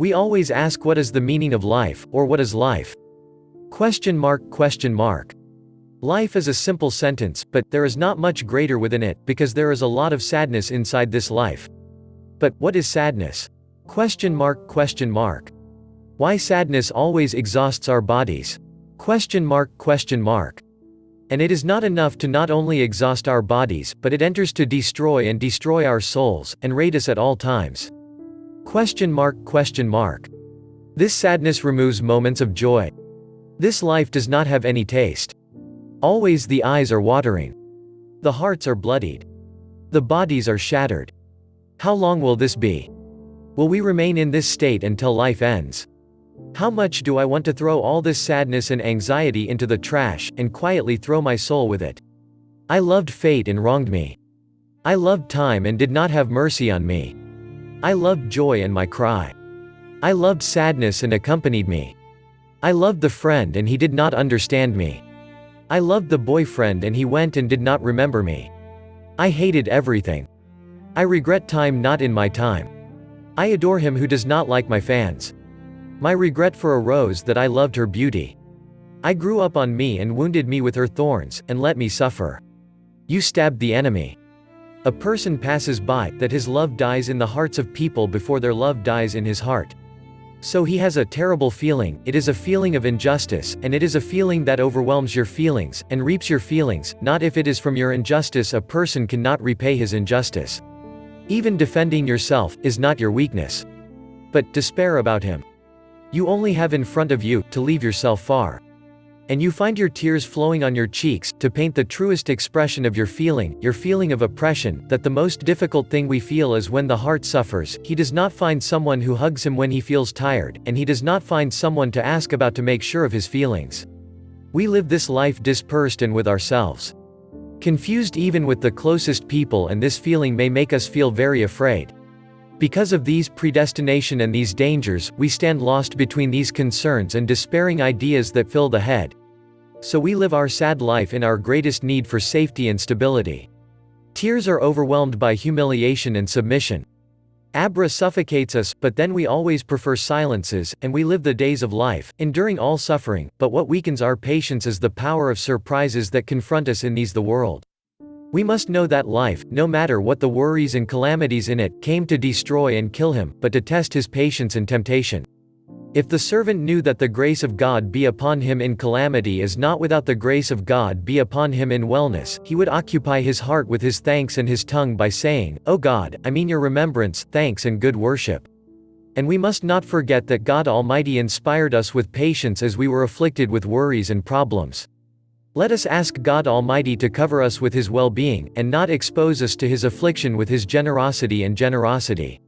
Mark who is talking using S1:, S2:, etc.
S1: We always ask what is the meaning of life, or what is life? Question mark. Life is a simple sentence, but there is not much greater within it, because there is a lot of sadness inside this life. But what is sadness? Question mark. Why sadness always exhausts our bodies? Question mark. And it is not enough to not only exhaust our bodies, but it enters to destroy our souls, and raid us at all times. Question mark. This sadness removes moments of joy. This life does not have any taste. Always the eyes are watering. The hearts are bloodied. The bodies are shattered. How long will this be? Will we remain in this state until life ends? How much do I want to throw all this sadness and anxiety into the trash, and quietly throw my soul with it? I loved fate and wronged me. I loved time and did not have mercy on me. I loved joy and my cry. I loved sadness and accompanied me. I loved the friend and he did not understand me. I loved the boyfriend and he went and did not remember me. I hated everything. I regret time not in my time. I adore him who does not like my fans. My regret for a rose that I loved her beauty. I grew up on me and wounded me with her thorns, and let me suffer. You stabbed the enemy. A person passes by, that his love dies in the hearts of people before their love dies in his heart. So he has a terrible feeling, it is a feeling of injustice, and it is a feeling that overwhelms your feelings, and reaps your feelings, not if it is from your injustice a person cannot repay his injustice. Even defending yourself, is not your weakness. But, despair about him. You only have in front of you, to leave yourself far. And you find your tears flowing on your cheeks, to paint the truest expression of your feeling of oppression, that the most difficult thing we feel is when the heart suffers. He does not find someone who hugs him when he feels tired, and he does not find someone to ask about to make sure of his feelings. We live this life dispersed and with ourselves. Confused even with the closest people, and this feeling may make us feel very afraid. Because of these predestination and these dangers, we stand lost between these concerns and despairing ideas that fill the head. So we live our sad life in our greatest need for safety and stability. Tears are overwhelmed by humiliation and submission. Abra suffocates us, but then we always prefer silences, and we live the days of life, enduring all suffering, but what weakens our patience is the power of surprises that confront us in the world. We must know that life, no matter what the worries and calamities in it, came to destroy and kill him, but to test his patience in temptation. If the servant knew that the grace of God be upon him in calamity is not without the grace of God be upon him in wellness, he would occupy his heart with his thanks and his tongue by saying, O God, I mean your remembrance, thanks and good worship. And we must not forget that God Almighty inspired us with patience as we were afflicted with worries and problems. Let us ask God Almighty to cover us with his well-being, and not expose us to his affliction with his generosity.